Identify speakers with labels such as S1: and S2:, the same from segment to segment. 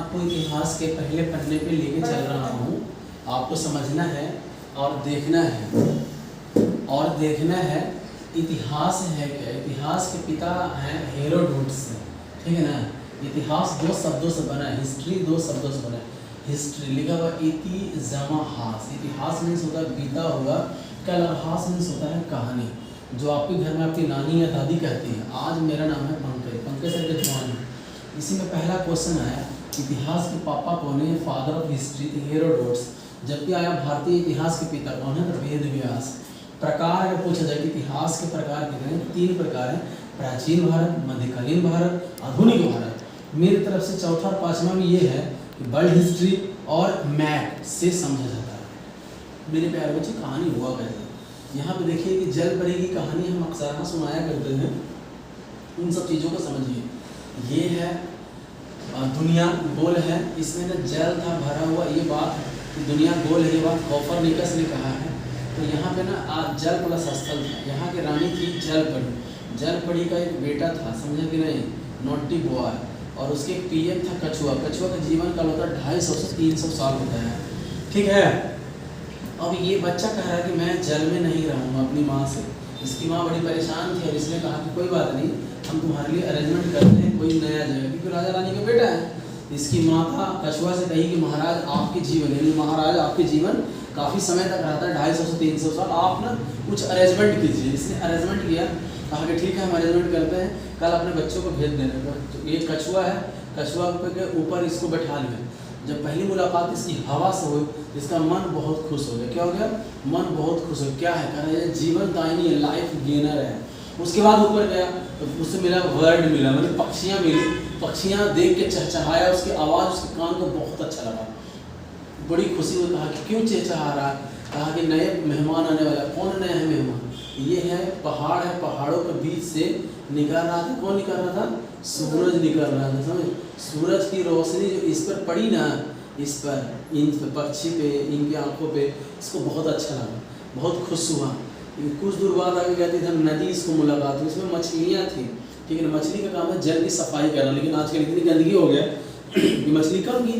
S1: आपको इतिहास के पहले पन्ने पे लेके चल रहा हूँ। आपको समझना है और देखना है, और देखना है इतिहास है क्या। इतिहास के पिता हैं हेरोडोटस, ठीक है ना। इतिहास दो शब्दों से बना है, हिस्ट्री दो शब्दों से बना है। हिस्ट्री लिखा हुआ इति जमा हास, इतिहास मीन्स होता है बीता हुआ, कल, और हास मीन्स होता है कहानी, जो आपके घर में आपकी नानी या दादी कहती है। आज मेरा नाम है पंकज, पंकज सर के जवान। इसी में पहला क्वेश्चन आया, इतिहास के पापा कौन है, फादर ऑफ हिस्ट्री थे हेरोडोटस। जबकि आया भारतीय इतिहास के पिता कौन है, तो वेद व्यास। प्रकार अगर पूछा जाए कि इतिहास के प्रकार कितने हैं, 3 प्रकार हैं, प्राचीन भारत, मध्यकालीन भारत, आधुनिक भारत। मेरी तरफ से चौथा और पांचवा में ये है कि वर्ल्ड हिस्ट्री और मैप से समझा जाता है। मेरे प्यारे बच्चे, कहानी हुआ कैसे, यहाँ पे देखिए कि जल परी की कहानी हम अक्सर सुनाया करते हैं। उन सब चीज़ों को समझिए। ये है दुनिया गोल है, इसमें न जल था भरा हुआ, ये बात कि दुनिया गोल है, ये बात कोपरनिकस ने कहा है। तो यहाँ पे ना जल प्लस स्थल था। यहाँ की रानी थी जल परी। जल परी का एक बेटा था, समझे कि नहीं, नोटी बॉय, और उसके पीएम था कछुआ। कछुआ का जीवन काल होता है 250 से 300 साल होता है, ठीक है। अब ये बच्चा कह रहा है कि मैं जल में नहीं रहूँगा अपनी माँ से। इसकी माँ बड़ी परेशान थी और इसने कहा कि कोई बात नहीं, हम तुम्हारे लिए अरेंजमेंट करते हैं कोई नया जगह, क्योंकि राजा रानी का बेटा है। इसकी माँ था कछुआ से कही कि महाराज आपके जीवन, यानी महाराज आपके जीवन काफ़ी समय तक रहता है, 250 से 300 साल, आप ना कुछ अरेंजमेंट कीजिए। इसने अरेंजमेंट किया, कहा कि ठीक है हम अरेंजमेंट करते हैं, कल अपने बच्चों को भेज देने को। तो ये कछुआ है, कछुआ के ऊपर इसको बैठा लिया। जब पहली मुलाकात इसकी हवा से हुई, इसका मन बहुत खुश हो गया। क्या हो गया, मन बहुत खुश हो गया। क्या है, कह रहे हैं जीवन दायिनी है, लाइफ गेनर है। उसके बाद ऊपर गया तो उससे मिला वर्ड मिला, मतलब पक्षियाँ मिली। पक्षियाँ देख के चहचहाया, उसकी आवाज़ उसके कान को बहुत अच्छा लगा, बड़ी खुशी हुई। कहा कि क्यों चहचहा रहा, कहा कि नए मेहमान आने वाला। कौन नया है मेहमान, ये है पहाड़ है, पहाड़ों के बीच से निकल रहा था। कौन निकल रहा था, सूरज निकल रहा था, समझ। सूरज की रोशनी जो इस पर पड़ी ना, इस पर, इन पक्षी पे, इनकी आंखों पे, इसको बहुत अच्छा लगा, बहुत खुश हुआ। कुछ दूर बाद आगे गया था नदी, इसको मुलाकात हुई, इसमें मछलियाँ थी, ठीक है। मछली का काम है जल की सफाई करना, लेकिन आजकल इतनी गंदगी हो गया कि मछली कम की।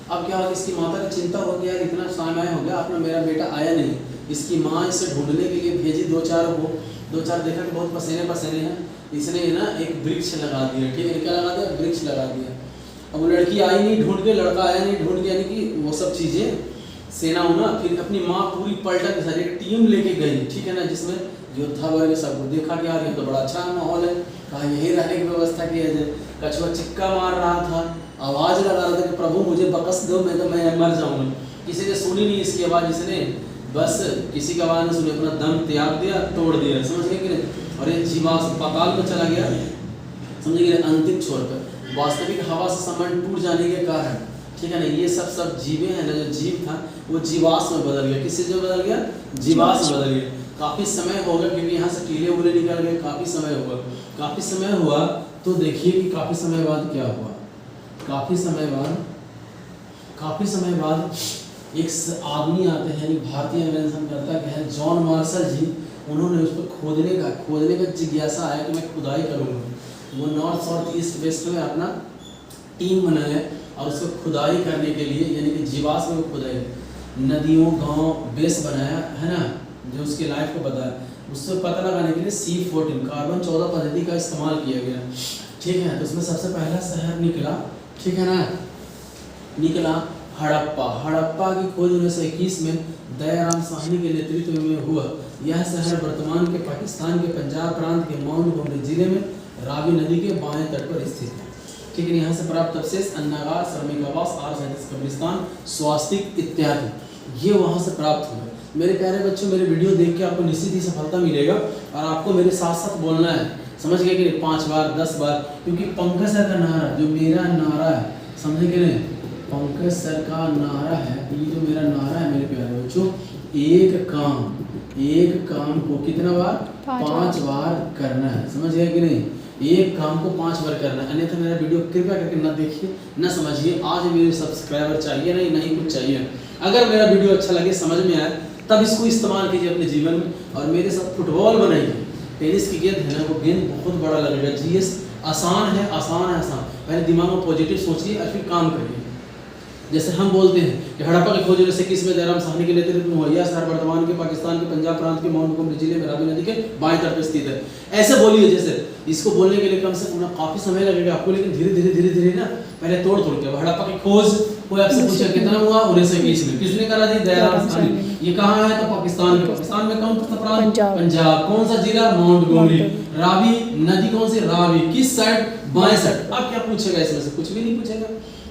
S1: अब क्या हुआ, इसकी माता की चिंता हो गया, इतना समय हो गया अपना मेरा बेटा आया नहीं। इसकी माँ इसे ढूंढने के लिए भेजी 2-4 देखा कि बहुत पसीने पसीने हैं। इसने ना एक वृक्ष लगा दिया, ठीक है। क्या लगा दिया, वृक्ष लगा दिया। अब वो लड़की आई नहीं ढूंढ के, लड़का आया नहीं ढूंढ के, यानी कि वो सब चीज़ें सेना होना। फिर अपनी माँ पूरी पलटन के साथ एक टीम लेके गई, ठीक है ना, जिसमें योद्धा वर्ग सबको देखा कि यार ये तो बड़ा अच्छा माहौल है, कहा यही रहने की व्यवस्था की है। कछुआ चिक्का मार रहा था, आवाज़ लगा रहा था कि प्रभु मुझे बकस दो, मैं तो मैं मर जाऊँगा। किसी ने सुनी नहीं इसकी आवाज़, इसने बस किसी का आवाज़ ने सुनी, अपना दम त्याग दिया, तोड़ दिया, समझ गए कि नहीं। और ये जीवास पाताल में चला गया, समझ गए, अंतिम छोर पर। वास्तविक हवा से संबंध टूट जाने के कारण, ठीक है ना, ये सब जीवे हैं ना, जो जीव था वो जीवास में बदल गया। किससे जो बदल गया, जीवास में बदल गया। काफ़ी समय हो गया, क्योंकि यहाँ से टीले उले निकल गए, काफ़ी समय हुआ। काफ़ी समय हुआ तो देखिए कि काफ़ी समय बाद क्या हुआ। काफ़ी समय बाद एक आदमी आते हैं, यानी भारतीय अन्वेषणकर्ता के हैं जॉन मार्शल जी। उन्होंने उस पर खोदने का जिज्ञासा आया कि मैं खुदाई करूँगा। वो नॉर्थ साउथ ईस्ट वेस्ट में अपना टीम बनाया और उसको खुदाई करने के लिए, यानी कि जीवाश्म में खुदाई, नदियों गांव बेस बनाया है ना, जो उसकी लाइफ को बताया। उससे पता लगाने के लिए C14 कार्बन 14 पद्धति का इस्तेमाल किया गया, ठीक है। तो उसमें सबसे पहला शहर निकला, ठीक है ना, निकला हड़प्पा की खोज 1921 में दयाराम साहनी के नेतृत्व में हुआ। यह शहर वर्तमान के पाकिस्तान के पंजाब प्रांत के माउंट गोमरी जिले में रावी नदी के बाएं तट पर स्थित है, ठीक है। यहाँ से प्राप्त अवशेष अन्नागार, श्रमिक आवास, R37 कब्रिस्तान, स्वास्तिक इत्यादि, ये वहाँ से प्राप्त हुए। मेरे प्यारे बच्चों, मेरे वीडियो देख के आपको निश्चित ही सफलता मिलेगा, और आपको मेरे साथ साथ बोलना है, समझ गए कि 5 बार 10 बार, क्योंकि पंकज सर का नारा, जो मेरा नारा है, समझे कि नहीं, पंकज सर का नारा है, ये जो मेरा नारा है मेरे प्यारे बच्चों, एक काम को कितना बार, 5 बार करना है, समझ गए कि नहीं। एक काम को 5 बार करना है, अन्यथा मेरा वीडियो कृपया करके न देखिए, न समझिए। आज मेरे सब्सक्राइबर चाहिए, नहीं कुछ चाहिए। अगर मेरा वीडियो अच्छा लगे, समझ में आए, तब इसको इस्तेमाल कीजिए अपने जीवन में, और मेरे साथ फुटबॉल बनाइए। टेनिस की गेंद है ना, वो गेंद बहुत बड़ा लगेगा, GS आसान है, आसान है, आसान। पहले दिमाग में पॉजिटिव सोचिए और फिर काम करिए। जैसे हम बोलते हैं कि हड़प्पा की खोज 1921 में जयराम साहनी के नेतृत्व में हुआ। यह शहर वर्तमान के पाकिस्तान के पंजाब प्रांत के माउंट गोमरी जिले में रावी नदी के बाएं तट पर स्थित है। ऐसे बोलिए, जैसे इसको बोलने के लिए कम से कम काफी समय लगेगा आपको, लेकिन धीरे धीरे धीरे धीरे ना पहले तोड़ तोड़ के। हड़प्पा की खोज कोई आपसे पूछे कितना हुआ 1921 में, किसने करा दी? जयराम साहनी। ये कहाँ है? तो पाकिस्तान में। पाकिस्तान में कौन सा प्रांत? पंजाब। कौन सा जिला? माउंट गोमरी। रावी नदी कौन सी? रावी। किस साइड? बाएं साइड। अब क्या पूछेगा इसमें से? कुछ भी नहीं पूछेगा,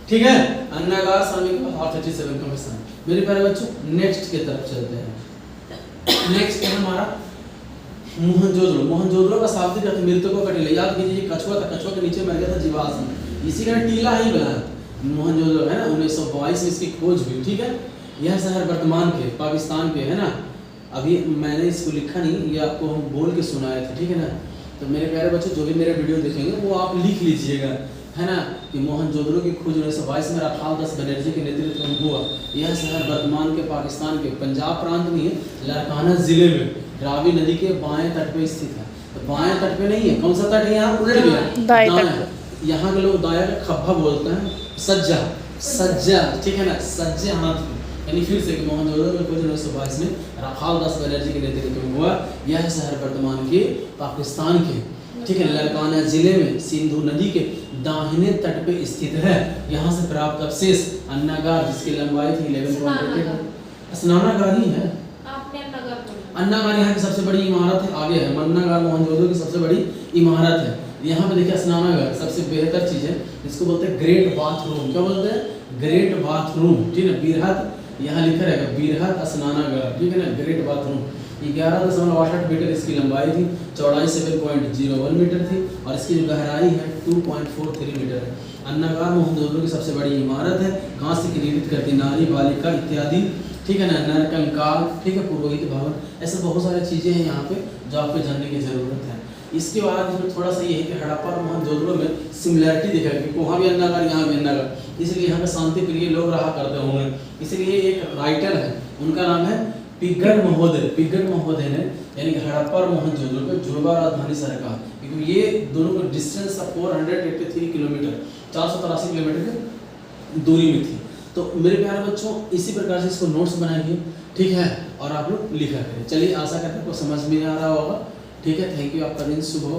S1: ठीक है। अन्नागार सामी का 37 का स्थान। मेरे प्यारे बच्चों, नेक्स्ट की तरफ चलते हैं। नेक्स्ट है हमारा मोहनजोदड़ो। मोहनजोदड़ो का शाब्दिक अर्थ मृतकों का टीला। याद कीजिए, कछुआ था, कछुआ के नीचे मर गया था जीवाश्म, इसी का टीला ही बना मोहनजोदड़ो, है ना। 1922 में इसकी खोज हुई, ठीक है। यह शहर वर्तमान के पाकिस्तान के, है ना। अभी मैंने इसको लिखा नहीं, ये आपको हम बोल के सुनाए थे, ठीक है ना। तो मेरे प्यारे बच्चों, जो भी मेरा वीडियो देखेंगे वो आप लिख लीजिएगा, है ना, कि मोहनजोदड़ो की खोज 1922 में राखाल दास बनर्जी के नेतृत्व में हुआ। यह शहर वर्तमान के पाकिस्तान के पंजाब प्रांत में है, लारकाना जिले में रावी नदी के बाएं तट पे स्थित है। तो बाएं तट पे नहीं है, कौन सा तट है? यहाँ उलट गया, दाएं। यहाँ के लोग दाया का खब्बा बोलते हैं, सज्जा, सज्जा, ठीक है ना, सज्जे हाथ। यानी फिर से मोहनजोदड़ो की खोज 1922 में राखाल दास बनर्जी के नेतृत्व में हुआ। यह शहर वर्तमान के पाकिस्तान के, ठीक है, लारकाना जिले में सिंधु नदी के दाहिने तट पे स्थित है। यहाँ से प्राप्त अवशेष अन्नागार, जिसकी लंबाई थी 11.8, स्नानागार ही है। अन्नागार यहाँ की सबसे बड़ी इमारत है, आगे है मन्नागार मोहनजोदड़ो की सबसे बड़ी इमारत है। यहाँ पे देखिए स्नानागार सबसे बेहतर चीज है, जिसको बोलते हैं ग्रेट बाथरूम। क्या बोलते हैं? ग्रेट बाथरूम, ठीक है। बीरहत यहाँ लिखा रहेगा, बीरहत स्नानागार, ठीक है ना, ग्रेट बाथरूम। 11.68 मीटर इसकी लंबाई थी, चौड़ाई 7.01 मीटर थी, और इसकी जो गहराई है 2.43 मीटर है। अन्नागार मोहनजोदड़ो की सबसे बड़ी इमारत है, कांस्य की निर्मित करती नारी बालिका इत्यादि, ठीक है ना, नरकंकाल, ठीक है, पुरोहित भवन, ऐसे बहुत सारी चीज़ें हैं यहाँ पे जो आपको जानने की ज़रूरत है। इसके बाद इसमें थोड़ा सा ये है कि हड़प्पा और मोहनजोदड़ो में सिमिलैरिटी दिखा कि वहाँ भी अन्नागार, यहाँ भी अन्नागार, इसलिए यहाँ पे शांति प्रिय लोग रहा करते होंगे। इसलिए एक राइटर है, उनका नाम है पिग्गट महोदय। पिग्गट महोदय ने यानी कि हड़प्पा और मोहनजोदड़ो पे जुड़वा राजधानी शहर कहा, क्योंकि ये दोनों का डिस्टेंस 483 किलोमीटर, 483 किलोमीटर की दूरी में थी। तो मेरे प्यारे बच्चों, इसी प्रकार से इसको नोट्स बनाइए, ठीक है, और आप लोग लिखा करें। चलिए, आशा करते हैं आपको समझ में आ रहा होगा, ठीक है। थैंक यू, आपका दिन शुभ हो।